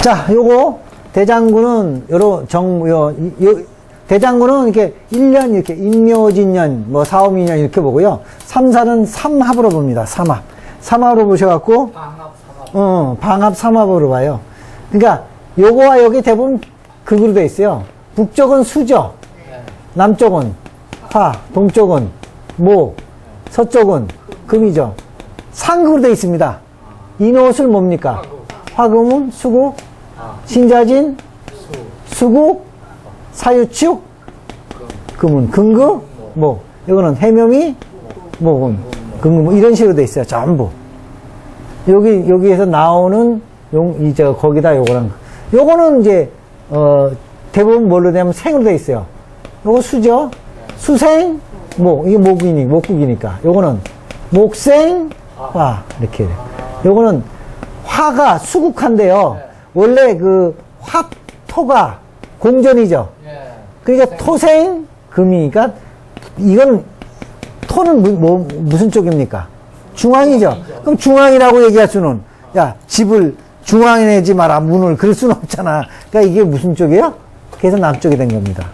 자, 요거 대장군은 대장군은 이렇게 1년 이렇게 인묘진년 뭐 사오미년 이렇게 보고요. 삼살은 삼합으로 봅니다. 삼합으로 보셔갖고 방합 삼합으로 봐요. 그러니까 요거와 여기 대부분 극으로 돼 있어요. 북쪽은 수죠. 남쪽은 화, 동쪽은 목, 서쪽은 금이죠. 상극으로 돼 있습니다. 인옷을 뭡니까? 화금은 수국, 신자진, 수국, 사유축, 금은 금극, 목. 이거는 해묘미, 목은 금극, 뭐 이런 식으로 돼 있어요. 전부. 여기에서 나오는 거기다 요거는 이제, 대부분 뭘로 되면 생으로 돼 있어요. 요거 수죠. 수생, 목. 이게 목국이니까. 요거는 목생, 화. 이렇게. 요거는 화가 수국한데요. 원래 그 화토가 공전이죠. 그러니까 토생, 금이니까 이건 토는 무슨 쪽입니까? 중앙이죠. 그럼 중앙이라고 얘기할 수는, 야, 집을 중앙에 내지 마라, 문을. 그럴 수는 없잖아. 그러니까 이게 무슨 쪽이에요? 그래서 남쪽이 된 겁니다.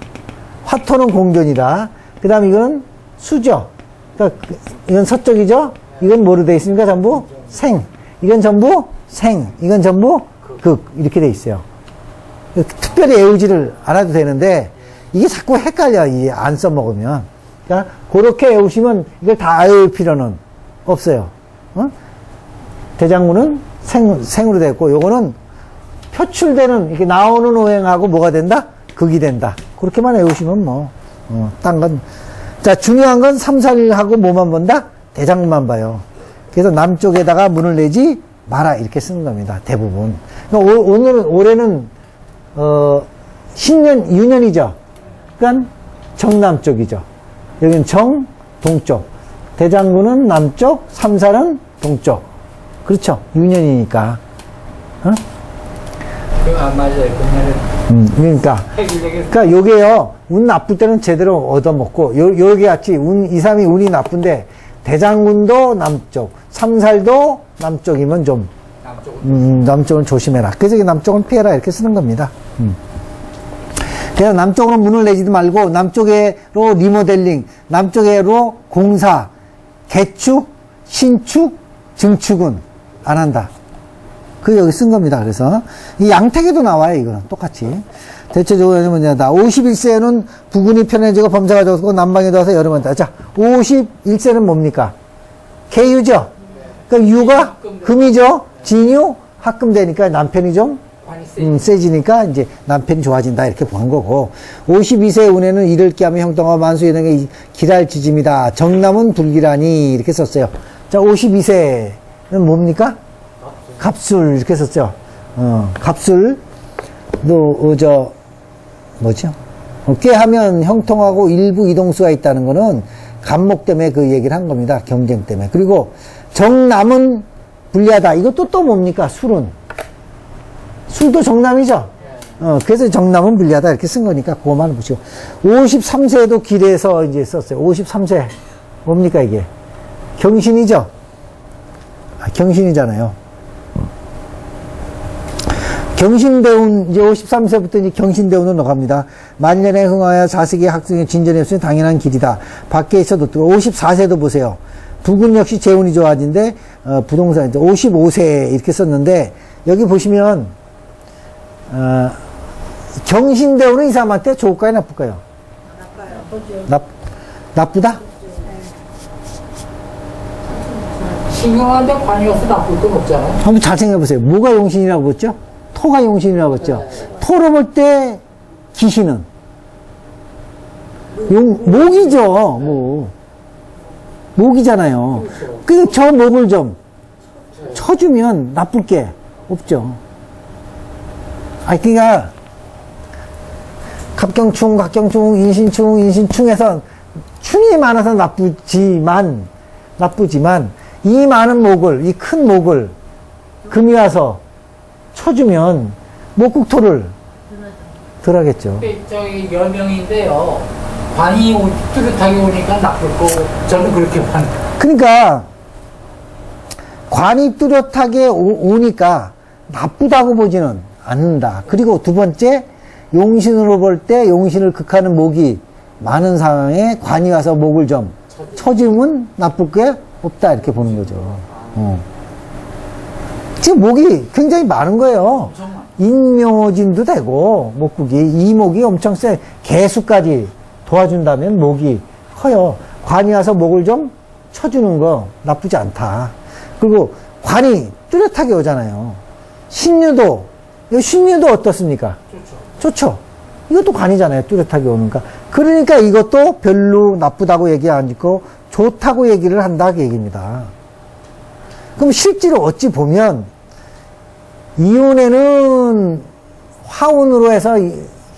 화토는 공전이다. 그 다음 이건 수죠. 그러니까 이건 서쪽이죠. 이건 뭐로 되어 있습니까? 전부 생. 이건 전부 생. 이건 전부 극. 이렇게 되어 있어요. 특별히 외우지를 않아도 되는데 이게 자꾸 헷갈려. 안 써먹으면. 그러니까 그렇게 외우시면 이걸 다 외울 필요는 없어요. 대장군은 생으로 됐고, 요거는 표출되는, 이렇게 나오는 오행하고 뭐가 된다? 극이 된다. 그렇게만 외우시면 뭐, 딴 건. 자, 중요한 건 삼살하고 뭐만 본다? 대장군만 봐요. 그래서 남쪽에다가 문을 내지 마라. 이렇게 쓰는 겁니다. 대부분. 그러니까 올해는, 신년, 유년이죠. 그러니까 정남쪽이죠. 여기는 동쪽. 대장군은 남쪽, 삼살은 동쪽. 그렇죠. 유년이니까. 안 맞아요. 그러니까 요게요, 운 나쁠 때는 제대로 얻어먹고, 요게 같이 이삼이 운이 나쁜데, 대장군도 남쪽, 삼살도 남쪽이면 좀, 남쪽은 조심해라. 그래서 남쪽은 피해라. 이렇게 쓰는 겁니다. 그냥 남쪽으로 문을 내지도 말고, 남쪽으로 리모델링, 남쪽으로 공사, 개축, 신축, 증축은 안 한다. 여기 쓴 겁니다. 그래서 이 양택에도 나와요. 이거는 똑같이. 대체적으로 뭐냐, 51세는 부근이 편해지고 범사가 적고 남방이 더서 여름은 다. 자, 51세는 뭡니까? 개유죠. 그러니까 유가 금이죠. 진유 합금 되니까 남편이 좀 세지니까 이제 남편이 좋아진다. 이렇게 보는 거고. 52세 운에는 이를 끼하면 형통하고 만수이는 게 기랄지짐이다. 정남은 불기라니. 이렇게 썼어요. 자, 52세는 뭡니까? 갑술. 이렇게 썼죠. 갑술. 꾀하면 형통하고 일부 이동수가 있다는 거는 간목 때문에 그 얘기를 한 겁니다. 경쟁 때문에. 그리고 정남은 불리하다. 이것도 또 뭡니까? 술도 정남이죠. 그래서 정남은 불리하다. 이렇게 쓴 거니까 그거만 보시고. 53세도 길에서 이제 썼어요. 53세. 뭡니까 이게? 경신이죠. 경신이잖아요. 경신대운, 이제 53세부터 이제 경신대운으로 갑니다. 만년에 흥하여 자식이 학생의 진전이 없으니 당연한 길이다. 밖에 있어도 54세도 보세요. 부군 역시 재운이 좋아진데, 부동산, 55세 이렇게 썼는데, 여기 보시면, 경신대운은 이 사람한테 좋을까요, 나쁠까요? 나빠요. 나쁘다? 신경한데 관이 없어 나쁠 건 없잖아요. 한번 잘 생각해보세요. 뭐가 용신이라고 했죠? 토가 용신이라고 했죠? 토로 볼 때 기신은? 목이죠, 목이잖아요. 그래서 저 목을 좀 쳐주면 나쁠 게 없죠. 그러니까, 갑경충, 인신충에서 충이 많아서 나쁘지만, 이 많은 목을, 이 큰 목을 금이 와서 쳐주면 목국토를 덜 하겠죠. 저기 10명인데요. 관이 뚜렷하게 오니까 나쁠 거, 저는 그렇게 봐. 그러니까, 관이 뚜렷하게 오니까 나쁘다고 보지는 않는다. 그리고 두 번째, 용신으로 볼 때 용신을 극하는 목이 많은 상황에 관이 와서 목을 좀 처지면 나쁠 게 없다. 이렇게 보는 거죠. 지금 목이 굉장히 많은 거예요. 인묘진도 되고, 목국이. 이 목이 엄청 세. 개수까지 도와준다면 목이 커요. 관이 와서 목을 좀 쳐주는 거 나쁘지 않다. 그리고 관이 뚜렷하게 오잖아요. 신유도, 이 신유도 어떻습니까? 좋죠. 이것도 관이잖아요. 뚜렷하게 오는 거. 그러니까 이것도 별로 나쁘다고 얘기 안 짓고 좋다고 얘기를 한다. 그 얘기입니다. 그럼 실제로 어찌 보면 이혼에는 화운으로 해서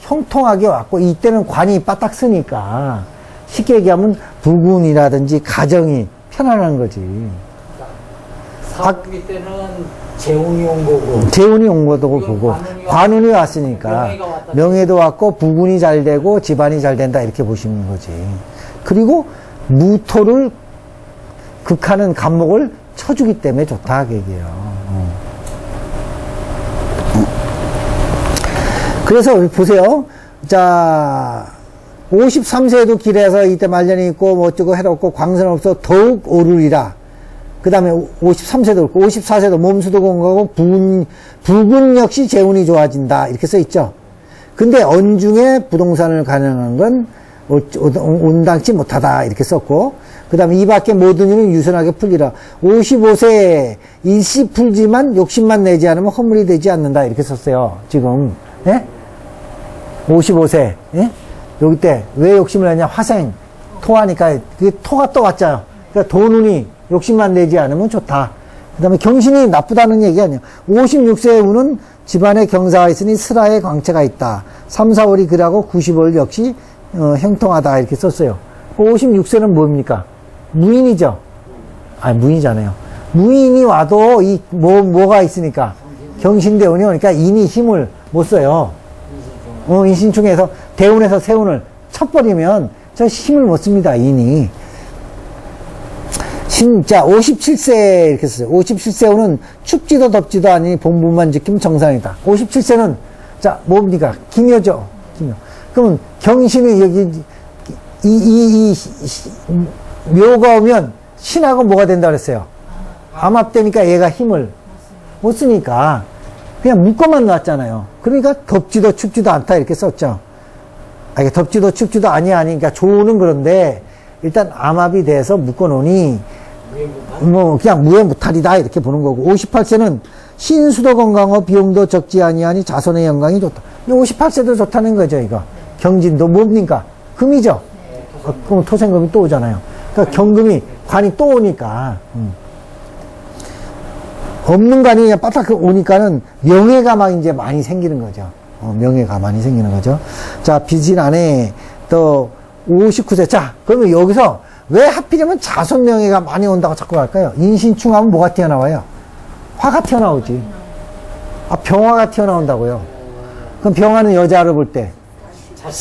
형통하게 왔고 이때는 관이 바닥 쓰니까 쉽게 얘기하면 부군이라든지 가정이 편안한 거지. 사업기 때는 재운이 온 거고. 재운이 온 것도 보고 관운이 왔으니까 명예도 왔고 부군이 잘 되고 집안이 잘 된다 이렇게 보시는 거지. 그리고 무토를 극하는 간목을 쳐주기 때문에 좋다 그 얘기예요. 그래서 보세요. 자, 53세도 길에서 이때 말년이 있고 뭐 어쩌고 해롭고 광선 없어 더욱 오르리라. 그 다음에 53세도 그렇고 54세도 몸수도 건강하고 부군 역시 재운이 좋아진다. 이렇게 써 있죠. 근데 언중에 부동산을 가능한 건 온당치 못하다. 이렇게 썼고 그 다음에 이 밖에 모든 일은 유선하게 풀리라. 55세에 일시 풀지만 욕심만 내지 않으면 허물이 되지 않는다. 이렇게 썼어요. 지금. 예? 55세. 예? 여기 때 왜 욕심을 내냐? 화생. 토하니까 그 토가 또 왔잖아요. 그러니까 도눈이 욕심만 내지 않으면 좋다. 그 다음에 경신이 나쁘다는 얘기 아니에요. 56세의 운은 집안에 경사가 있으니 슬하의 광채가 있다. 3, 4월이 그라고 90월 역시 형통하다. 이렇게 썼어요. 56세는 뭡니까? 무인이죠? 아니, 무인이잖아요. 무인이 와도 뭐가 있으니까? 경신대운이 오니까 인이 힘을 못 써요. 인신충에서, 대운에서 세운을 쳐버리면 저 힘을 못 씁니다, 인이. 진짜 57세 이렇게 썼어요. 57세 운은 춥지도 덥지도 않으니 본분만 지키면 정상이다. 57세는 자 뭡니까? 기묘죠. 기묘. 그러면 경신이 여기 묘가 오면 신하고 뭐가 된다 그랬어요? 암합되니까 얘가 힘을 못 쓰니까 그냥 묶어만 놨잖아요. 그러니까 덥지도 춥지도 않다 이렇게 썼죠. 이게 덥지도 춥지도 아니니까 조는 그런데 일단 암합이 돼서 묶어놓으니 뭐 그냥 무해무탈이다 이렇게 보는 거고 58세는 신수도 건강하고 비용도 적지 아니하니 자손의 영광이 좋다. 이 58세도 좋다는 거죠. 이거 경진도 뭡니까? 금이죠. 그럼 토생금이 또 오잖아요. 그러니까 경금이 관이 또 오니까 없는 관이 그냥 바닥 오니까는 명예가 막 이제 많이 생기는 거죠. 명예가 많이 생기는 거죠. 자, 빚인 안에 또 59세. 자, 그러면 여기서 왜 하필이면 자손 명예가 많이 온다고 자꾸 할까요? 인신충하면 뭐가 튀어나와요? 화가 튀어나오지. 병화가 튀어나온다고요. 그럼 병화는 여자를 볼 때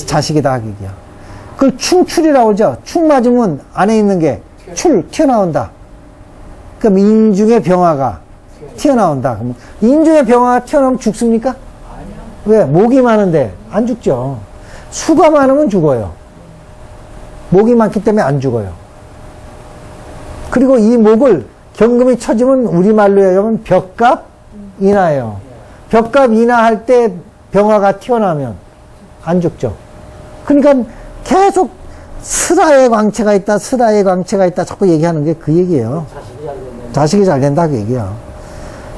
자식이다 하기야. 그걸 충출이라고 그러죠. 충 맞으면 안에 있는 게 튀어나온다. 그럼 인중의 병화가 튀어나온다. 그럼 인중의 병화가 튀어나오면 죽습니까? 왜? 목이 많은데 안 죽죠. 수가 많으면 죽어요. 목이 많기 때문에 안 죽어요. 그리고 이 목을 경금이 쳐지면 우리말로 얘기하면 벽갑인하예요. 벽갑인하할 때 병화가 튀어나오면 안 죽죠. 그러니까 계속 슬하의 광채가 있다, 슬하의 광채가 있다 자꾸 얘기하는 게 그 얘기예요. 자식이 잘 된다 그 얘기야.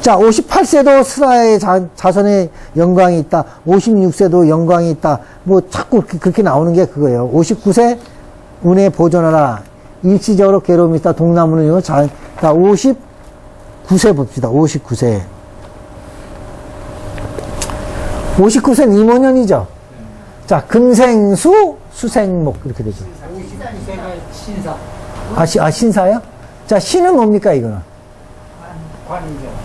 자, 58세도 슬하의 자손의 영광이 있다. 56세도 영광이 있다. 뭐 자꾸 그렇게 나오는 게 그거예요. 59세 운에 보존하라. 일시적으로 괴로움이 있다. 동나무는 이거 자, 59세 봅시다. 59세. 59세는 임원년이죠. 자, 금생수, 수생목 이렇게 되죠. 52세가 신사. 신사요? 자, 신은 뭡니까 이거는? 관이죠.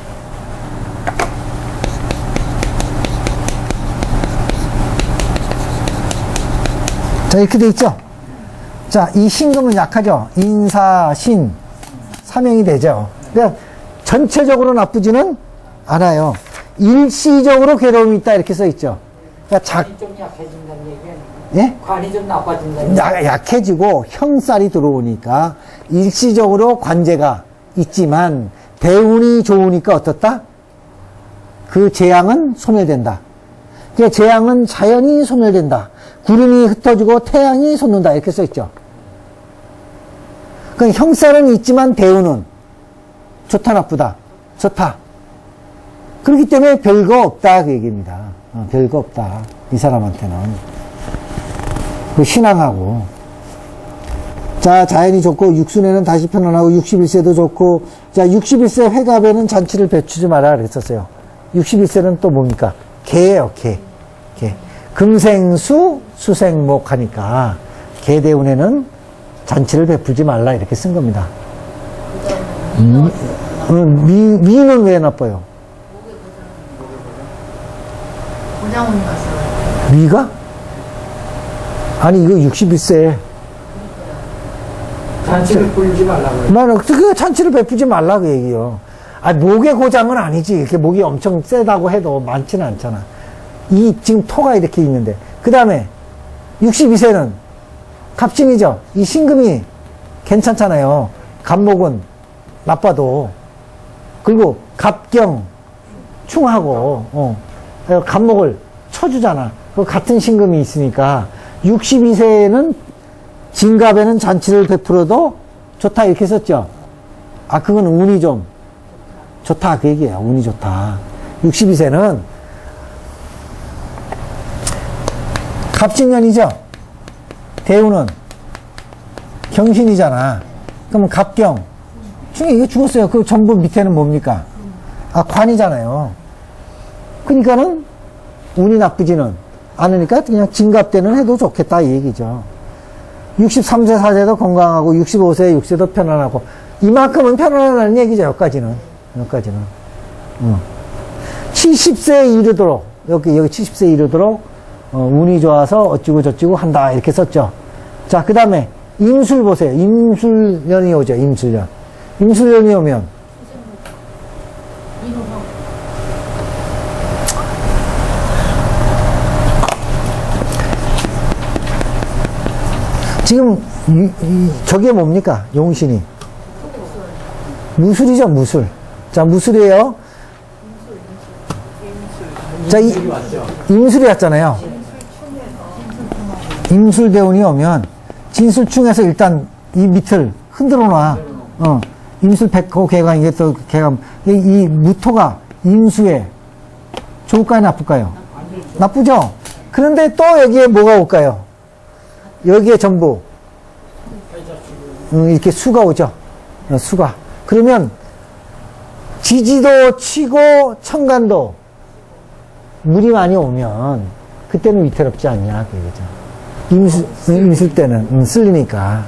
자, 이렇게 돼 있죠? 자, 이 신금은 약하죠? 인사, 신, 사명이 되죠. 그러니까 전체적으로 나쁘지는 않아요. 일시적으로 괴로움이 있다 이렇게 써 있죠. 그러니까 관이 좀 약해진다는 얘기 아니에요? 예? 관이 좀 나빠진다는 얘기. 약해지고 형살이 들어오니까 일시적으로 관제가 있지만 대운이 좋으니까 어떻다? 그 재앙은 소멸된다. 그러니까 재앙은 자연히 소멸된다. 구름이 흩어지고 태양이 솟는다 이렇게 써 있죠. 그러니까 형살은 있지만 대운은 좋다 나쁘다? 좋다. 그렇기 때문에 별거 없다 그 얘기입니다. 별거 없다 이 사람한테는. 그 신앙하고 자 자연이 좋고 육순에는 다시 편안하고 61세도 좋고 자 61세 회갑에는 잔치를 배추지 마라 그랬었어요. 61세는 또 뭡니까? 개예요 개. 금생수 수생목 하니까 개대운에는 잔치를 베풀지 말라 이렇게 쓴 겁니다. 미는 왜 나빠요? 고장운이 갔어요. 미가? 아니 이거 61세 잔치를 불지 말라고. 나는 그 잔치를 베푸지 말라 그 얘기요. 아 목의 고장은 아니지. 이렇게 목이 엄청 세다고 해도 많지는 않잖아. 이 지금 토가 이렇게 있는데 그 다음에 62세는 갑신이죠. 이 신금이 괜찮잖아요. 갑목은 나빠도 그리고 갑경 충하고 갑목을 쳐주잖아. 그 같은 신금이 있으니까 62세에는 진갑에는 잔치를 베풀어도 좋다 이렇게 썼죠. 아 그건 운이 좀 좋다 그 얘기예요. 운이 좋다. 62세는 갑진년이죠. 대운은 경신이잖아. 그러면 갑경 중에 이거 죽었어요. 그 전부 밑에는 뭡니까? 아 관이잖아요. 그러니까는 운이 나쁘지는 않으니까 그냥 진갑 때는 해도 좋겠다 이 얘기죠. 63세 4세도 건강하고 65세 6세도 편안하고 이만큼은 편안하다는 얘기죠. 여기까지는 70세에 이르도록 여기 70세에 이르도록 운이 좋아서 어찌고 저찌고 한다 이렇게 썼죠. 자 그 다음에 임술 보세요. 임술년이 오죠. 임술년이 오면 지금 저게 뭡니까? 용신이 무술이죠. 무술. 자 무술이에요. 자 임술이 왔잖아요. 임술대운이 오면 진술충에서 일단 이 밑을 흔들어 놔. 임술 백호 개강 이게 또 개강 이 무토가 임수에 좋을까요 나쁠까요? 나쁘죠. 그런데 또 여기에 뭐가 올까요? 여기에 전부 이렇게 수가 오죠. 수가. 그러면 지지도 치고 천간도 물이 많이 오면 그때는 위태롭지 않냐 그 얘기죠. 임술 때는 쓸리니까.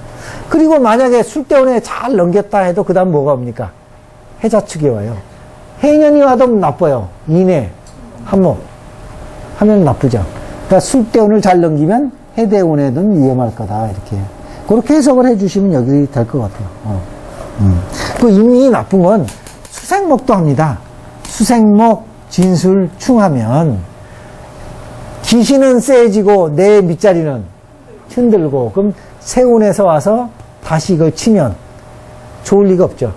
그리고 만약에 술대운에 잘 넘겼다 해도 그 다음 뭐가 옵니까? 해자축이 와요. 해년이 와도 나빠요. 인해 한목 하면 나쁘죠. 그러니까 술대운을 잘 넘기면 해대운에는 위험할 거다 이렇게 그렇게 해석을 해주시면 여기 될 것 같아요. 그 인이 나쁜 건 수생목도 합니다. 수생목 진술 충하면 기신은 세지고 내 밑자리는 흔들고 그럼 세운에서 와서 다시 이걸 치면 좋을 리가 없죠.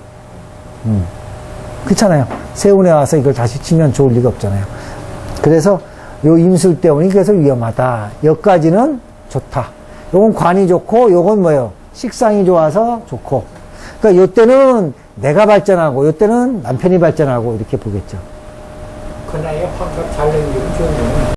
그렇잖아요. 세운에 와서 이걸 다시 치면 좋을 리가 없잖아요. 그래서 요 임술대운이 그래서 위험하다. 여기까지는 좋다. 요건 관이 좋고 요건 뭐예요? 식상이 좋아서 좋고. 그러니까 요때는 내가 발전하고 요때는 남편이 발전하고 이렇게 보겠죠. 그 나이에 환갑 잘 넘기면 좋은 거는